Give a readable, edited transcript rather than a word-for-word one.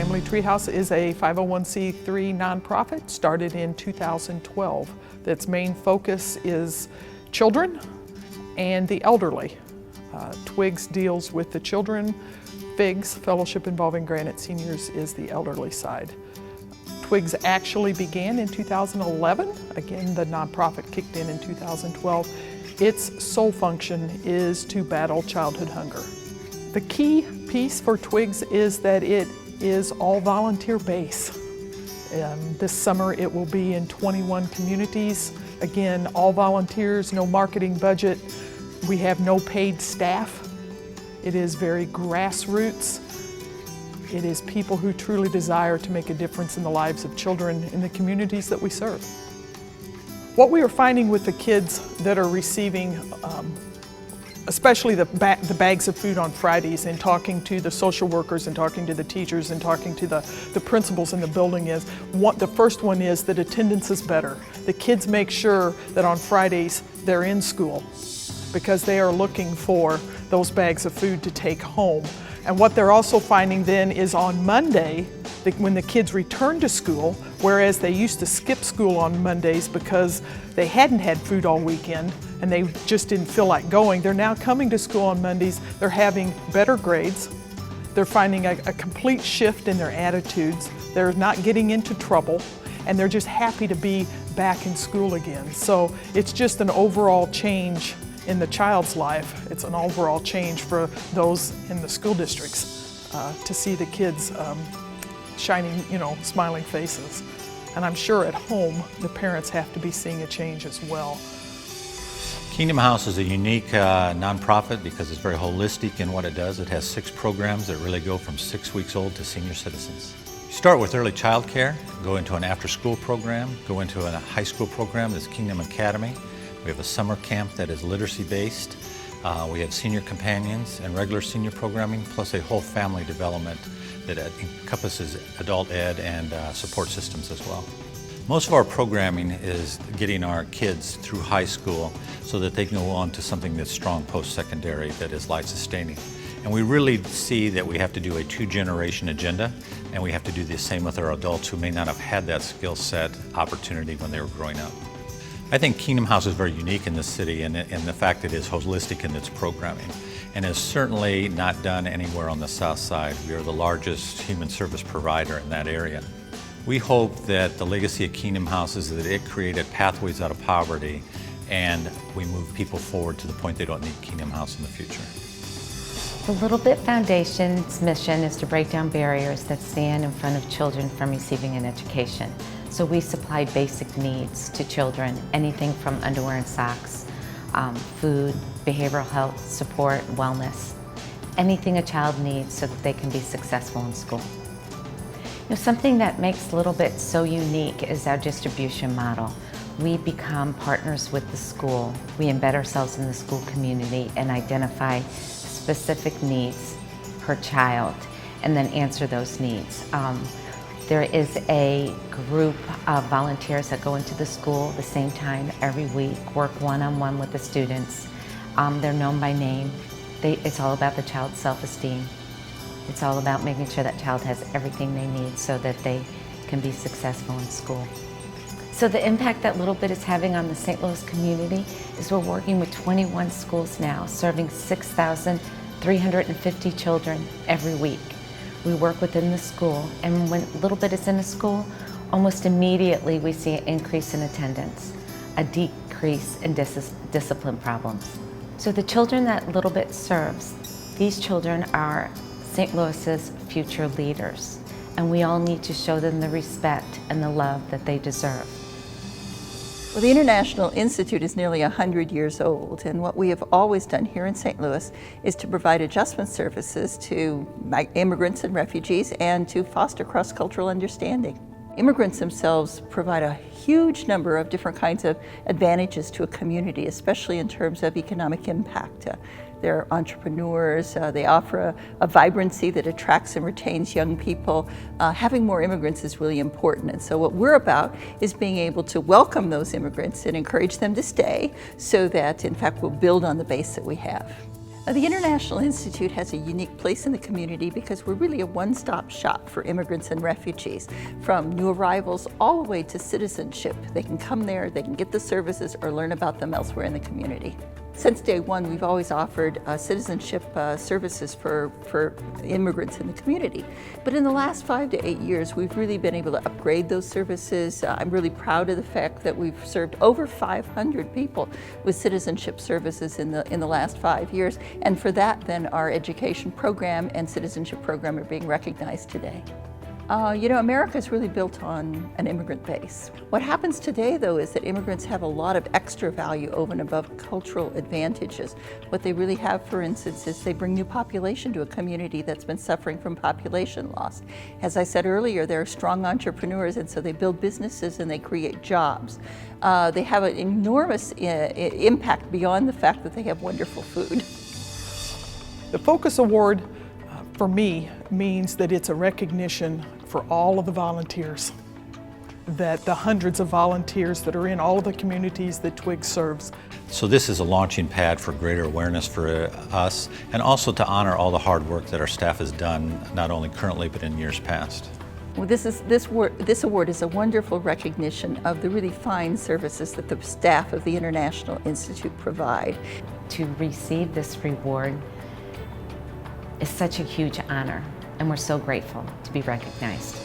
Family Treehouse is a 501c3 nonprofit started in 2012. Its main focus is children and the elderly. Twigs deals with the children. FIGS, Fellowship Involving Granite Seniors, is the elderly side. Twigs actually began in 2011. Again, the nonprofit kicked in 2012. Its sole function is to battle childhood hunger. The key piece for Twigs is that it is all volunteer base. This summer it will be in 21 communities. Again, all volunteers, no marketing budget. We have no paid staff. It is very grassroots. It is people who truly desire to make a difference in the lives of children in the communities that we serve. What we are finding with the kids that are receiving, especially the bags of food on Fridays, and talking to the social workers and talking to the teachers and talking to the principals in the building, is the first one is that attendance is better. The kids make sure that on Fridays they're in school because they are looking for those bags of food to take home. And what they're also finding then is on Monday, when the kids return to school, whereas they used to skip school on Mondays because they hadn't had food all weekend and they just didn't feel like going, they're now coming to school on Mondays. They're having better grades. They're finding a complete shift in their attitudes. They're not getting into trouble, and they're just happy to be back in school again. So it's just an overall change in the child's life. It's an overall change for those in the school districts to see the kids shining, smiling faces. And I'm sure at home, the parents have to be seeing a change as well. Kingdom House is a unique nonprofit because it's very holistic in what it does. It has 6 programs that really go from 6 weeks old to senior citizens. You start with early child care, go into an after-school program, go into a high school program that's Kingdom Academy. We have a summer camp that is literacy-based. We have senior companions and regular senior programming, plus a whole family development that encompasses adult ed and support systems as well. Most of our programming is getting our kids through high school so that they can go on to something that's strong post-secondary that is life-sustaining. And we really see that we have to do a 2-generation agenda, and we have to do the same with our adults who may not have had that skill set opportunity when they were growing up. I think Kingdom House is very unique in this city in the fact that it is holistic in its programming, and is certainly not done anywhere on the south side. We are the largest human service provider in that area. We hope that the legacy of Kingdom House is that it created pathways out of poverty, and we move people forward to the point they don't need Kingdom House in the future. The Little Bit Foundation's mission is to break down barriers that stand in front of children from receiving an education. So we supply basic needs to children, anything from underwear and socks, food, behavioral health, support, wellness, anything a child needs so that they can be successful in school. Something that makes Little Bit so unique is our distribution model. We become partners with the school. We embed ourselves in the school community and identify specific needs per child and then answer those needs. There is a group of volunteers that go into the school the same time every week, work one-on-one with the students. They're known by name. It's all about the child's self-esteem. It's all about making sure that child has everything they need so that they can be successful in school. So the impact that Little Bit is having on the St. Louis community is we're working with 21 schools now, serving 6,350 children every week. We work within the school, and when Little Bit is in a school, almost immediately we see an increase in attendance, a decrease in discipline problems. So the children that Little Bit serves, these children are St. Louis's future leaders, and we all need to show them the respect and the love that they deserve. Well, the International Institute is nearly 100 years old, and what we have always done here in St. Louis is to provide adjustment services to immigrants and refugees and to foster cross-cultural understanding. Immigrants themselves provide a huge number of different kinds of advantages to a community, especially in terms of economic impact. They're entrepreneurs, they offer a vibrancy that attracts and retains young people. Having more immigrants is really important, and so what we're about is being able to welcome those immigrants and encourage them to stay so that, in fact, we'll build on the base that we have. The International Institute has a unique place in the community because we're really a one-stop shop for immigrants and refugees. From new arrivals all the way to citizenship, they can come there, they can get the services or learn about them elsewhere in the community. Since day one, we've always offered citizenship services for immigrants in the community. But in the last 5 to 8 years, we've really been able to upgrade those services. I'm really proud of the fact that we've served over 500 people with citizenship services in the last 5 years. And for that, then our education program and citizenship program are being recognized today. You know, America is really built on an immigrant base. What happens today, though, is that immigrants have a lot of extra value over and above cultural advantages. What they really have, for instance, is they bring new population to a community that's been suffering from population loss. As I said earlier, they're strong entrepreneurs, and so they build businesses and they create jobs. They have an enormous impact beyond the fact that they have wonderful food. The Focus Award, for me, means that it's a recognition for all of the volunteers, that the hundreds of volunteers that are in all of the communities that Twig serves. So this is a launching pad for greater awareness for us, and also to honor all the hard work that our staff has done, not only currently but in years past. Well, this award is a wonderful recognition of the really fine services that the staff of the International Institute provide. To receive this reward is such a huge honor, and we're so grateful to be recognized.